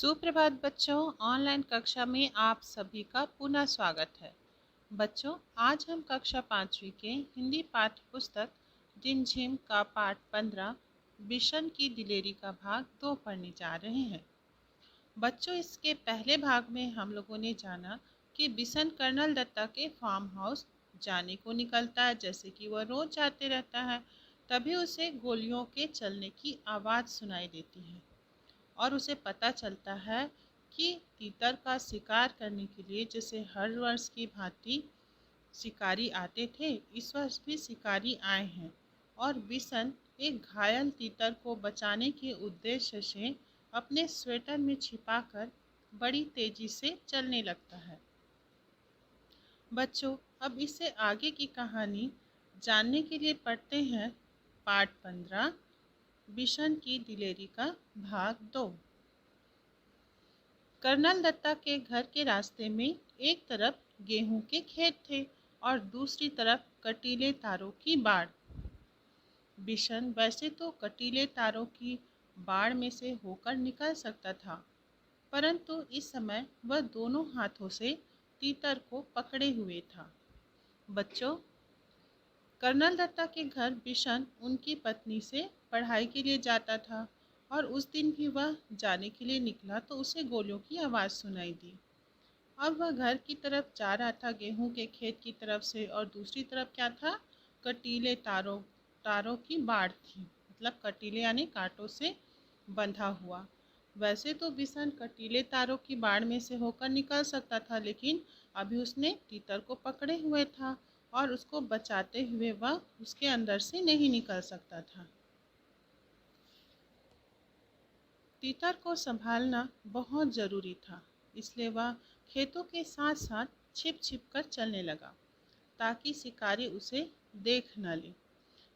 सुप्रभात बच्चों, ऑनलाइन कक्षा में आप सभी का पुनः स्वागत है। बच्चों, आज हम कक्षा 5वीं के हिंदी पाठ्य पुस्तक रिमझिम का पाठ 15 बिशन की दिलेरी का भाग 2 पढ़ने जा रहे हैं। बच्चों, इसके पहले भाग में हम लोगों ने जाना कि बिशन कर्नल दत्ता के फार्म हाउस जाने को निकलता है, जैसे कि वह रोज जाते रहता है। तभी उसे गोलियों के चलने की आवाज़ सुनाई देती है और उसे पता चलता है कि तीतर का शिकार करने के लिए जैसे हर वर्ष की भांति शिकारी आते थे, इस वर्ष भी शिकारी आए हैं और बिशन एक घायल तीतर को बचाने के उद्देश्य से अपने स्वेटर में छिपाकर बड़ी तेजी से चलने लगता है। बच्चों, अब इससे आगे की कहानी जानने के लिए पढ़ते हैं पाठ 15 बिशन की दिलेरी का भाग 2। कर्नल दत्ता के घर के रास्ते में एक तरफ गेहूं के खेत थे और दूसरी तरफ कटीले तारों की बाड़। बिशन वैसे तो कटीले तारों की बाड़ में से होकर निकल सकता था, परंतु इस समय वह दोनों हाथों से तीतर को पकड़े हुए था। बच्चों, कर्नल दत्ता के घर बिशन उनकी पत्नी से पढ़ाई के लिए जाता था और उस दिन भी वह जाने के लिए निकला तो उसे गोलियों की आवाज़ सुनाई दी। अब वह घर की तरफ जा रहा था, गेहूं के खेत की तरफ से, और दूसरी तरफ क्या था? कटीले तारों की बाड़ थी, मतलब कटीले यानी कांटों से बंधा हुआ। वैसे तो बिशन कटीले तारों की बाड़ में से होकर निकल सकता था, लेकिन अभी उसने तीतर को पकड़े हुए था और उसको बचाते हुए वह उसके अंदर से नहीं निकल सकता था। तीतर को संभालना बहुत ज़रूरी था, इसलिए वह खेतों के साथ साथ छिप छिप कर चलने लगा ताकि शिकारी उसे देख न ले।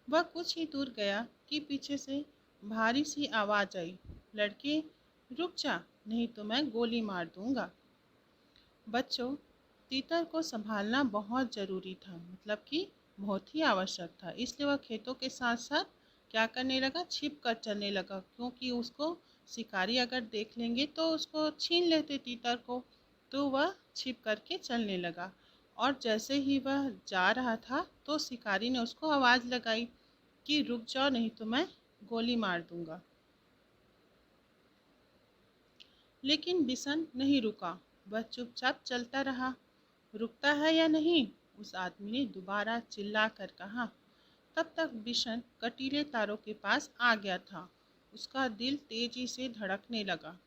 वह कुछ ही दूर गया कि पीछे से भारी सी आवाज़ आई, लड़के रुक जा, नहीं तो मैं गोली मार दूंगा। बच्चों, तीतर को संभालना बहुत ज़रूरी था, मतलब कि बहुत ही आवश्यक था, इसलिए वह खेतों के साथ साथ क्या करने लगा? छिप कर चलने लगा, क्योंकि उसको शिकारी अगर देख लेंगे तो उसको छीन लेते तीतर को। तो वह छिप करके चलने लगा और जैसे ही वह जा रहा था तो शिकारी ने उसको आवाज़ लगाई कि रुक जाओ, नहीं तो मैं गोली मार दूंगा। लेकिन बिशन नहीं रुका, वह चुपचाप चलता रहा। रुकता है या नहीं? उस आदमी ने दोबारा चिल्ला कर कहा। तब तक बिशन कटीले तारों के पास आ गया था। उसका दिल तेजी से धड़कने लगा।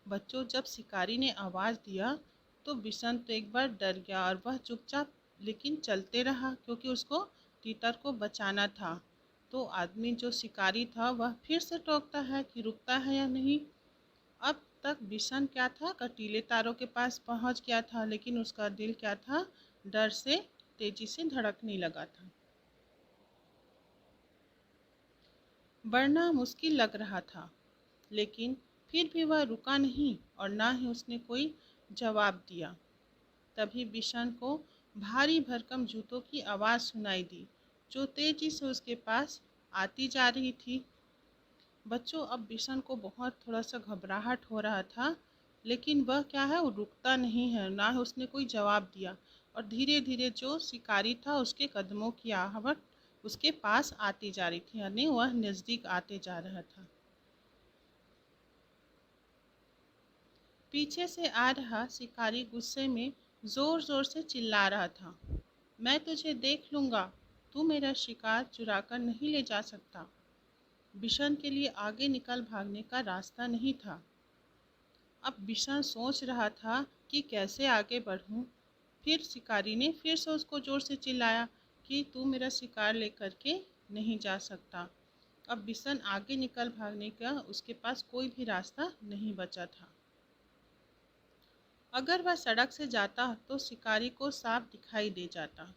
बच्चों, जब शिकारी ने आवाज़ दिया तो बिशन तो एक बार डर गया और वह चुपचाप लेकिन चलते रहा, क्योंकि उसको तीतर को बचाना था। तो आदमी जो शिकारी था वह फिर से टोकता है कि रुकता है या नहीं। अब तक बिशन क्या था? कटीले तारों के पास पहुंच गया था, लेकिन उसका दिल क्या था? डर से तेजी से धड़कने लगा था। बढ़ना मुश्किल लग रहा था, लेकिन फिर भी वह रुका नहीं और ना ही उसने कोई जवाब दिया। तभी बिशन को भारी भरकम जूतों की आवाज़ सुनाई दी, जो तेजी से उसके पास आती जा रही थी। बच्चों, अब बिशन को बहुत थोड़ा सा घबराहट हो रहा था, लेकिन वह क्या है, वो रुकता नहीं है, ना ही उसने कोई जवाब दिया। और धीरे धीरे जो शिकारी था उसके कदमों की आहट उसके पास आती जा रही थी, यानी वह नज़दीक आते जा रहा था। पीछे से आ रहा शिकारी गुस्से में जोर जोर से चिल्ला रहा था, मैं तुझे देख लूँगा, तू मेरा शिकार चुरा कर नहीं ले जा सकता। बिशन के लिए आगे निकल भागने का रास्ता नहीं था। अब बिशन सोच रहा था कि कैसे आगे बढ़ूं। फिर शिकारी ने फिर से उसको जोर से चिल्लाया कि तू मेरा शिकार लेकर के नहीं जा सकता। अब बिशन आगे निकल भागने का उसके पास कोई भी रास्ता नहीं बचा था। अगर वह सड़क से जाता तो शिकारी को साफ दिखाई दे जाता।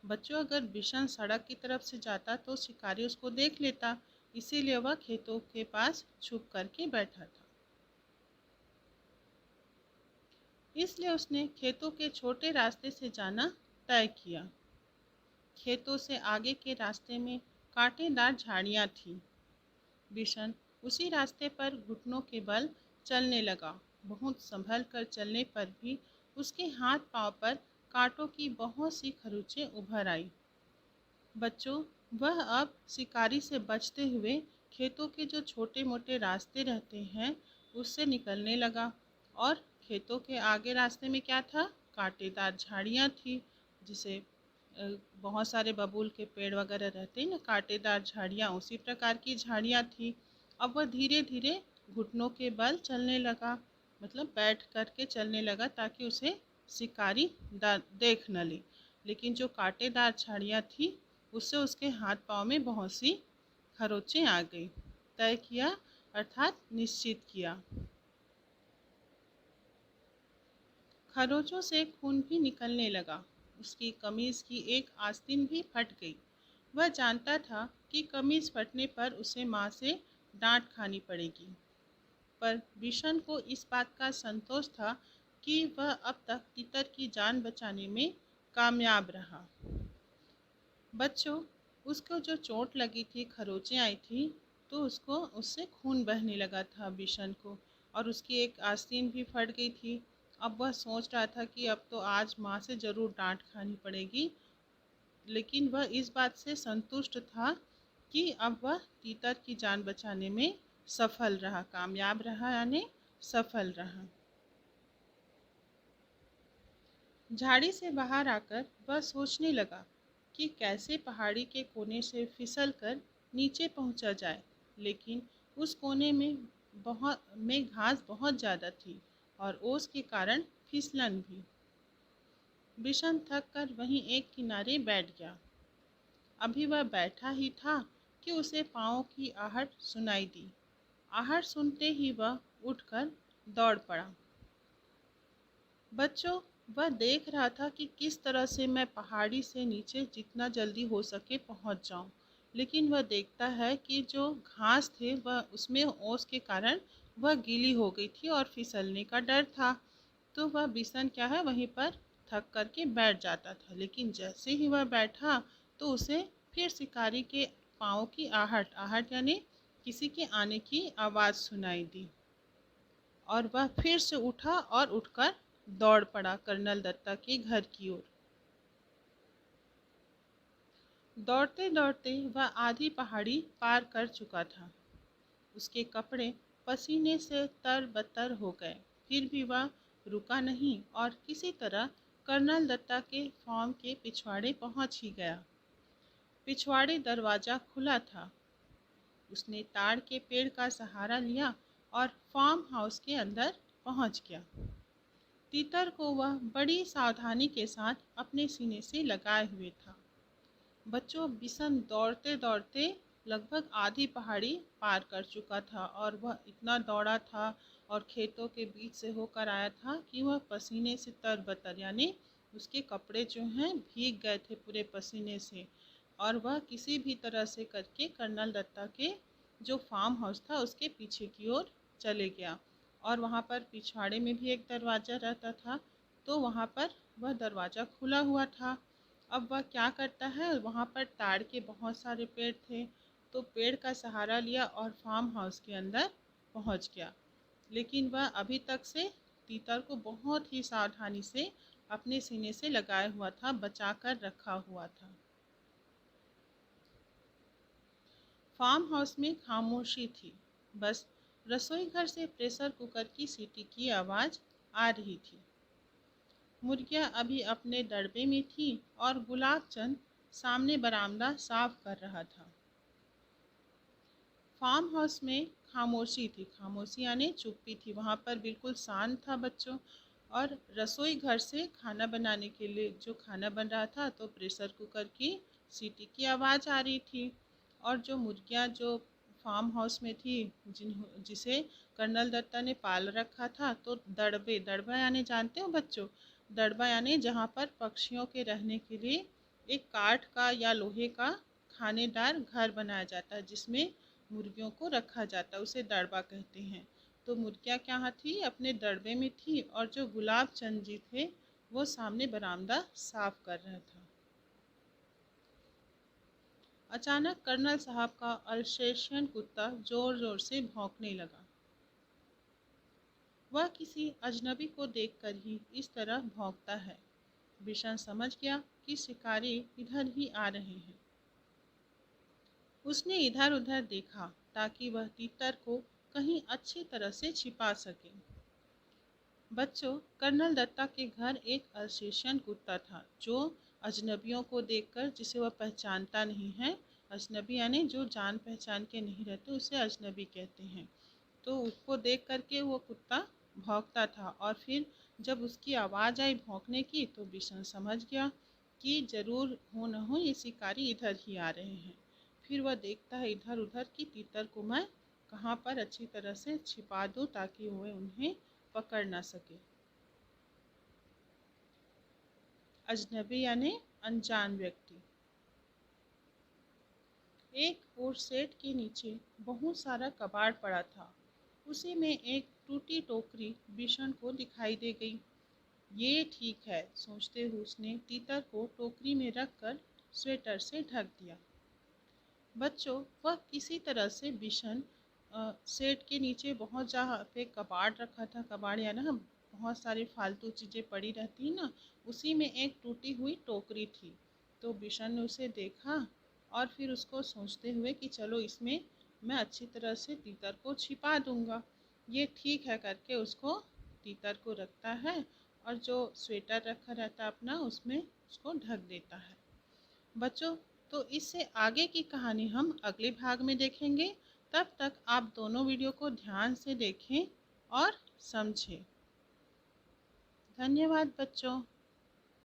बच्चों, अगर बिशन सड़क की तरफ से जाता तो शिकारी उसको देख लेता, इसीलिए वह खेतों के पास छुप करके बैठा था। इसलिए उसने खेतों के छोटे रास्ते से जाना तय किया। खेतों से आगे के रास्ते में कांटेदार झाड़ियाँ थीं। बिशन उसी रास्ते पर घुटनों के बल चलने लगा। बहुत संभल कर चलने पर भी उसके हाथ पांव पर कांटों की बहुत सी खरोंचें उभर आई। बच्चों, वह अब शिकारी से बचते हुए खेतों के जो छोटे मोटे रास्ते रहते हैं उससे निकलने लगा। और खेतों के आगे रास्ते में क्या था? कांटेदार झाड़ियाँ थी, जिसे बहुत सारे बबूल के पेड़ वगैरह रहते हैं ना, कांटेदार झाड़ियाँ, उसी प्रकार की झाड़ियाँ थी। अब वह धीरे धीरे घुटनों के बल चलने लगा, मतलब बैठ करके चलने लगा ताकि उसे शिकारी देख न ले। लेकिन जो कांटेदार झाड़ियाँ थी उससे उसके हाथ पांव में बहुत सी खरोंचें आ गई। तय किया अर्थात निश्चित किया। खरोंचों से खून भी निकलने लगा। उसकी कमीज की एक आस्तीन भी फट गई। वह जानता था कि कमीज फटने पर उसे माँ से डांट खानी पड़ेगी, पर बिशन को इस बात का संतोष था कि वह अब तक तीतर की जान बचाने में कामयाब रहा। बच्चों, उसको जो चोट लगी थी, खरोंचें आई थी, तो उसको उससे खून बहने लगा था बिशन को, और उसकी एक आस्तीन भी फट गई थी। अब वह सोच रहा था कि अब तो आज माँ से ज़रूर डांट खानी पड़ेगी, लेकिन वह इस बात से संतुष्ट था कि अब वह तीतर की जान बचाने में सफल रहा, कामयाब रहा, यानी सफल रहा। झाड़ी से बाहर आकर वह सोचने लगा कि कैसे पहाड़ी के कोने से फिसल कर नीचे पहुंचा जाए, लेकिन उस कोने में घास बहुत ज़्यादा थी और ओस के कारण फिसलन भी। बिशन थक कर वहीं एक किनारे बैठ गया। अभी वह बैठा ही था कि उसे पाँव की आहट सुनाई दी। आहट सुनते ही वह उठकर दौड़ पड़ा। बच्चों, वह देख रहा था कि किस तरह से मैं पहाड़ी से नीचे जितना जल्दी हो सके पहुंच जाऊं, लेकिन वह देखता है कि जो घास थे वह उसमें ओस के कारण वह गीली हो गई थी और फिसलने का डर था। तो वह बिसन क्या है, वहीं पर थक करके बैठ जाता था। लेकिन जैसे ही वह बैठा तो उसे फिर शिकारी के पाँव की आहट आहट यानी किसी के आने की आवाज़ सुनाई दी, और वह फिर से उठा और उठकर दौड़ पड़ा कर्नल दत्ता के घर की ओर। दौड़ते दौड़ते वह आधी पहाड़ी पार कर चुका था। उसके कपड़े पसीने से तरबतर हो गए, फिर भी वह रुका नहीं और किसी तरह कर्नल दत्ता के फार्म के पिछवाड़े पहुंच ही गया। पिछवाड़े दरवाजा खुला था। उसने ताड़ के पेड़ का सहारा लिया और फार्म हाउस के अंदर पहुंच गया। तीतर को वह बड़ी सावधानी के साथ अपने सीने से लगाए हुए था। बच्चों, बिशन दौड़ते दौड़ते लगभग आधी पहाड़ी पार कर चुका था, और वह इतना दौड़ा था और खेतों के बीच से होकर आया था कि वह पसीने से तरबतर, यानी उसके कपड़े जो हैं भीग गए थे पूरे पसीने से। और वह किसी भी तरह से करके कर्नल दत्ता के जो फार्म हाउस था उसके पीछे की ओर चले गया। और वहाँ पर पिछवाड़े में भी एक दरवाज़ा रहता था, तो वहाँ पर वह दरवाज़ा खुला हुआ था। अब वह क्या करता है, वहाँ पर ताड़ के बहुत सारे पेड़ थे, तो पेड़ का सहारा लिया और फार्म हाउस के अंदर पहुँच गया। लेकिन वह अभी तक से तीतर को बहुत ही सावधानी से अपने सीने से लगाए हुआ था, बचा कर रखा हुआ था। फार्म हाउस में खामोशी थी। बस रसोई घर से प्रेशर कुकर की सीटी की आवाज़ आ रही थी। मुर्गियाँ अभी अपने दड़बे में थी और गुलाब चंद सामने बरामदा साफ कर रहा था। फार्म हाउस में खामोशी थी, खामोशी यानी चुप्पी थी, वहाँ पर बिल्कुल शांत था बच्चों। और रसोई घर से खाना बनाने के लिए जो खाना बन रहा था, तो प्रेशर कुकर की सीटी की आवाज़ आ रही थी। और जो मुर्गियाँ जो फार्म हाउस में थी, जिसे कर्नल दत्ता ने पाल रखा था, तो दड़बे, दड़बा यानी जानते हो बच्चों, दड़बा यानी जहाँ पर पक्षियों के रहने के लिए एक काठ का या लोहे का खानेदार घर बनाया जाता है, जिसमें मुर्गियों को रखा जाता है, उसे दड़बा कहते हैं। तो मुर्गियाँ क्या थी, अपने दड़बे में थी, और जो गुलाब चंद जी थे वो सामने बरामदा साफ कर रहा था। अचानक कर्नल साहब का अल्सेशियन कुत्ता जोर जोर से भौंकने लगा। वह किसी अजनबी को देखकर ही इस तरह भौंकता है। बिशन समझ गया कि शिकारी इधर ही आ रहे हैं। उसने इधर उधर देखा ताकि वह तीतर को कहीं अच्छी तरह से छिपा सके। बच्चों, कर्नल दत्ता के घर एक अल्सेशियन कुत्ता था जो अजनबियों को देखकर, जिसे वह पहचानता नहीं है, अजनबी यानी जो जान पहचान के नहीं रहते उसे अजनबी कहते हैं, तो उसको देख करके वो कुत्ता भौंकता था। और फिर जब उसकी आवाज़ आई भौंकने की तो बिशन समझ गया कि ज़रूर हो न हो ये शिकारी इधर ही आ रहे हैं। फिर वह देखता है इधर उधर कि तीतर को मैं कहाँ पर अच्छी तरह से छिपा दूँ ताकि वह उन्हें पकड़ ना सके। अजनबी यानी अनजान व्यक्ति। एक और सेट के नीचे बहुत सारा कबाड़ पड़ा था। उसी में एक टूटी टोकरी बिशन को दिखाई दे गई। ये ठीक है, सोचते हुए उसने तीतर को टोकरी में रखकर स्वेटर से ढक दिया। बच्चों, वह किसी तरह से बिशन सेट के नीचे बहुत, जहाँ पे कबाड़ रखा था, कबाड़ या ना बहुत सारी फालतू चीज़ें पड़ी रहती हैं ना, उसी में एक टूटी हुई टोकरी थी। तो बिशन ने उसे देखा और फिर उसको सोचते हुए कि चलो इसमें मैं अच्छी तरह से तीतर को छिपा दूंगा, ये ठीक है करके उसको तीतर को रखता है और जो स्वेटर रखा रहता है अपना उसमें उसको ढक देता है। बच्चों, तो इससे आगे की कहानी हम अगले भाग में देखेंगे। तब तक आप दोनों वीडियो को ध्यान से देखें और समझें। धन्यवाद बच्चों।